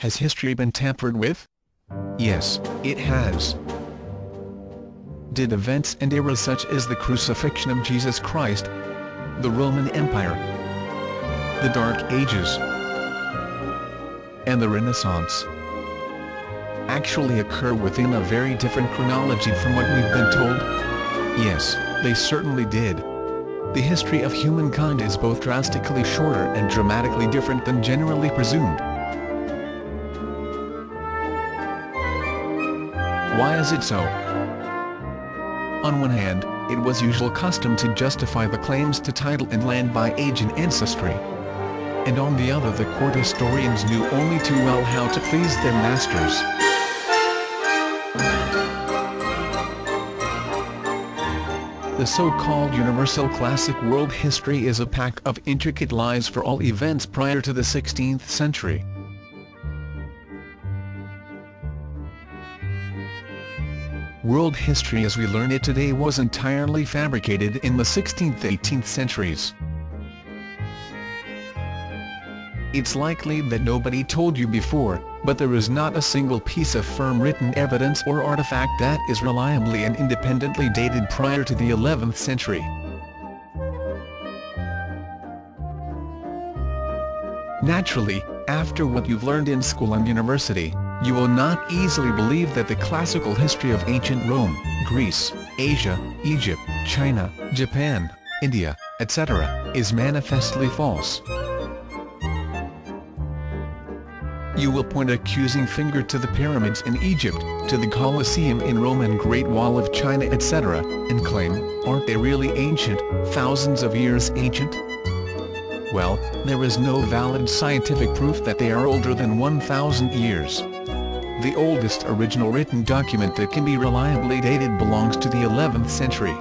Has history been tampered with? Yes, it has. Did events and eras such as the crucifixion of Jesus Christ, the Roman Empire, the Dark Ages, and the Renaissance actually occur within a very different chronology from what we've been told? Yes, they certainly did. The history of humankind is both drastically shorter and dramatically different than generally presumed. Why is it so? On one hand, it was usual custom to justify the claims to title and land by age and ancestry. And on the other, the court historians knew only too well how to please their masters. The so-called universal classic world history is a pack of intricate lies for all events prior to the 16th century. World history as we learn it today was entirely fabricated in the 16th–18th centuries. It's likely that nobody told you before, but there is not a single piece of firm written evidence or artifact that is reliably and independently dated prior to the 11th century. Naturally, after what you've learned in school and university, you will not easily believe that the classical history of ancient Rome, Greece, Asia, Egypt, China, Japan, India, etc., is manifestly false. You will point an accusing finger to the pyramids in Egypt, to the Colosseum in Rome and Great Wall of China, etc., and claim, aren't they really ancient, thousands of years ancient? Well, there is no valid scientific proof that they are older than 1,000 years. The oldest original written document that can be reliably dated belongs to the 11th century.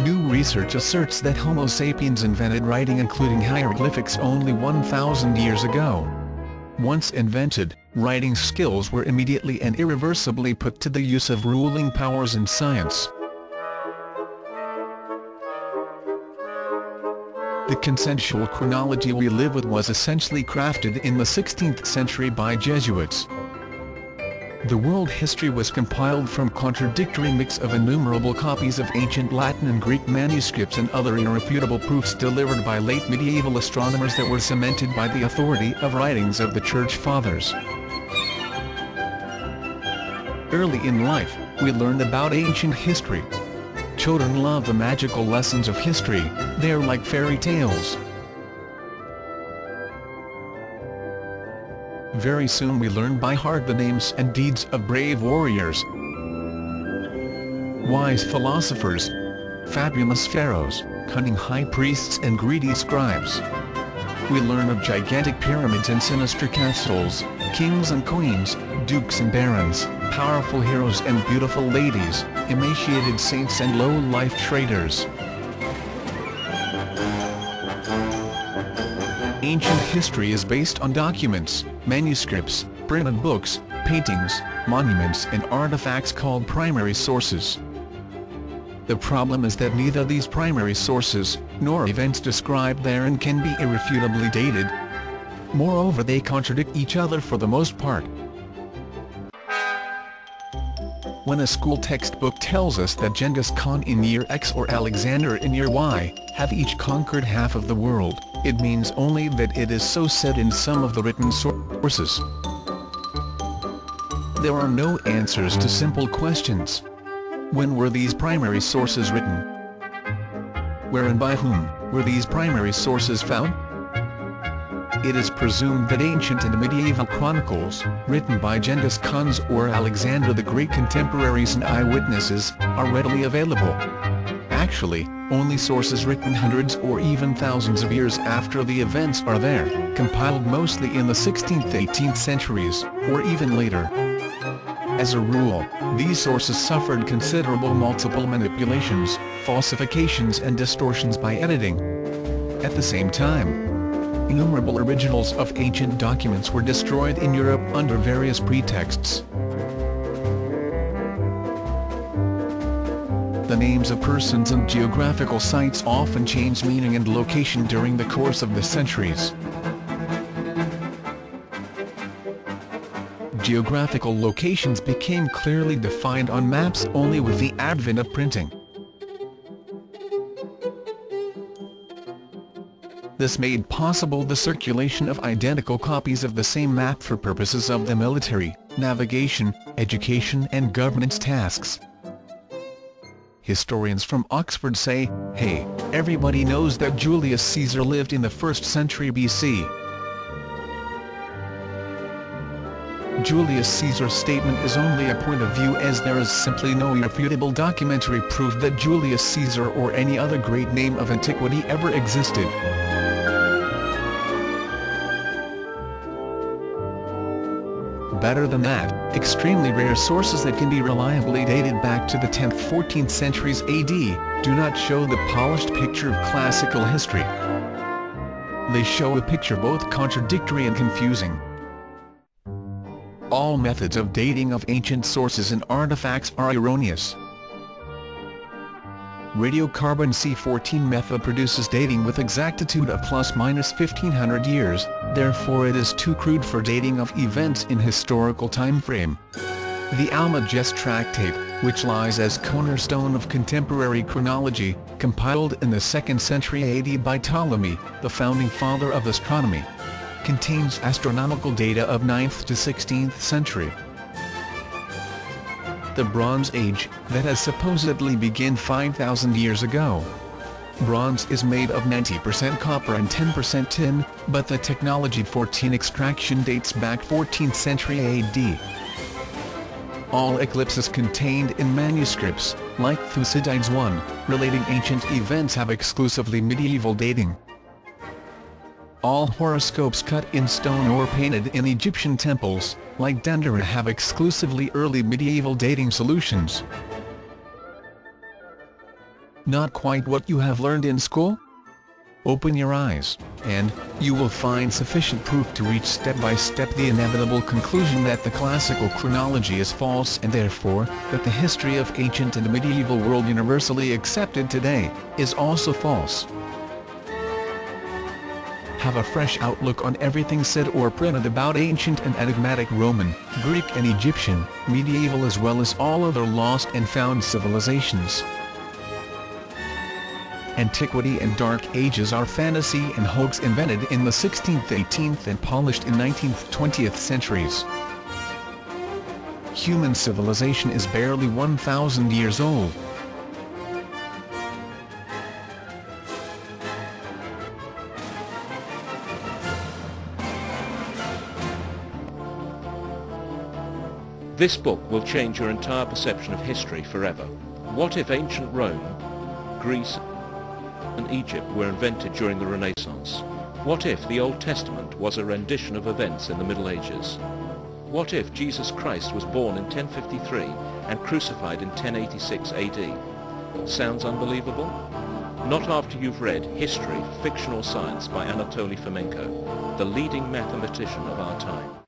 New research asserts that Homo sapiens invented writing including hieroglyphics only 1,000 years ago. Once invented, writing skills were immediately and irreversibly put to the use of ruling powers in science. The consensual chronology we live with was essentially crafted in the 16th century by Jesuits. The world history was compiled from contradictory mix of innumerable copies of ancient Latin and Greek manuscripts and other irrefutable proofs delivered by late medieval astronomers that were cemented by the authority of writings of the Church Fathers. Early in life, we learned about ancient history. Children love the magical lessons of history, they are like fairy tales. Very soon we learn by heart the names and deeds of brave warriors, wise philosophers, fabulous pharaohs, cunning high priests and greedy scribes. We learn of gigantic pyramids and sinister castles, kings and queens, dukes and barons, powerful heroes and beautiful ladies, emaciated saints and low-life traders. Ancient history is based on documents, manuscripts, printed books, paintings, monuments and artifacts called primary sources. The problem is that neither these primary sources, nor events described therein can be irrefutably dated. Moreover, they contradict each other for the most part. When a school textbook tells us that Genghis Khan in year X or Alexander in year Y have each conquered half of the world, it means only that it is so said in some of the written sources. There are no answers to simple questions. When were these primary sources written? Where and by whom were these primary sources found? It is presumed that ancient and medieval chronicles, written by Genghis Khan's or Alexander the Great contemporaries and eyewitnesses, are readily available. Actually, only sources written hundreds or even thousands of years after the events are there, compiled mostly in the 16th–18th centuries, or even later. As a rule, these sources suffered considerable multiple manipulations, falsifications and distortions by editing. At the same time, innumerable originals of ancient documents were destroyed in Europe under various pretexts. The names of persons and geographical sites often change meaning and location during the course of the centuries. geographical locations became clearly defined on maps only with the advent of printing. This made possible the circulation of identical copies of the same map for purposes of the military, navigation, education and governance tasks. Historians from Oxford say, hey, everybody knows that Julius Caesar lived in the 1st century BC. Julius Caesar's statement is only a point of view, as there is simply no irrefutable documentary proof that Julius Caesar or any other great name of antiquity ever existed. Better than that, extremely rare sources that can be reliably dated back to the 10th-14th centuries AD, do not show the polished picture of classical history. They show a picture both contradictory and confusing. All methods of dating of ancient sources and artifacts are erroneous. Radiocarbon C14 method produces dating with exactitude of ± 1500 years, therefore it is too crude for dating of events in historical time frame. The Almagest Tractate, which lies as cornerstone of contemporary chronology, compiled in the 2nd century AD by Ptolemy, the founding father of astronomy, contains astronomical data of 9th to 16th century. The Bronze Age, that has supposedly begun 5,000 years ago. Bronze is made of 90% copper and 10% tin, but the technology for tin extraction dates back 14th century AD. All eclipses contained in manuscripts, like Thucydides I, relating ancient events have exclusively medieval dating. All horoscopes cut in stone or painted in Egyptian temples, like Dendera, have exclusively early medieval dating solutions. Not quite what you have learned in school? Open your eyes, and you will find sufficient proof to reach step by step the inevitable conclusion that the classical chronology is false, and therefore, that the history of ancient and medieval world universally accepted today, is also false. Have a fresh outlook on everything said or printed about ancient and enigmatic Roman, Greek and Egyptian, medieval as well as all other lost and found civilizations. Antiquity and Dark Ages are fantasy and hoax invented in the 16th, 18th and polished in 19th, 20th centuries. Human civilization is barely 1,000 years old. This book will change your entire perception of history forever. What if ancient Rome, Greece and Egypt were invented during the Renaissance? What if the Old Testament was a rendition of events in the Middle Ages? What if Jesus Christ was born in 1053 and crucified in 1086 AD? Sounds unbelievable? Not after you've read History, Fictional Science by Anatoly Fomenko, the leading mathematician of our time.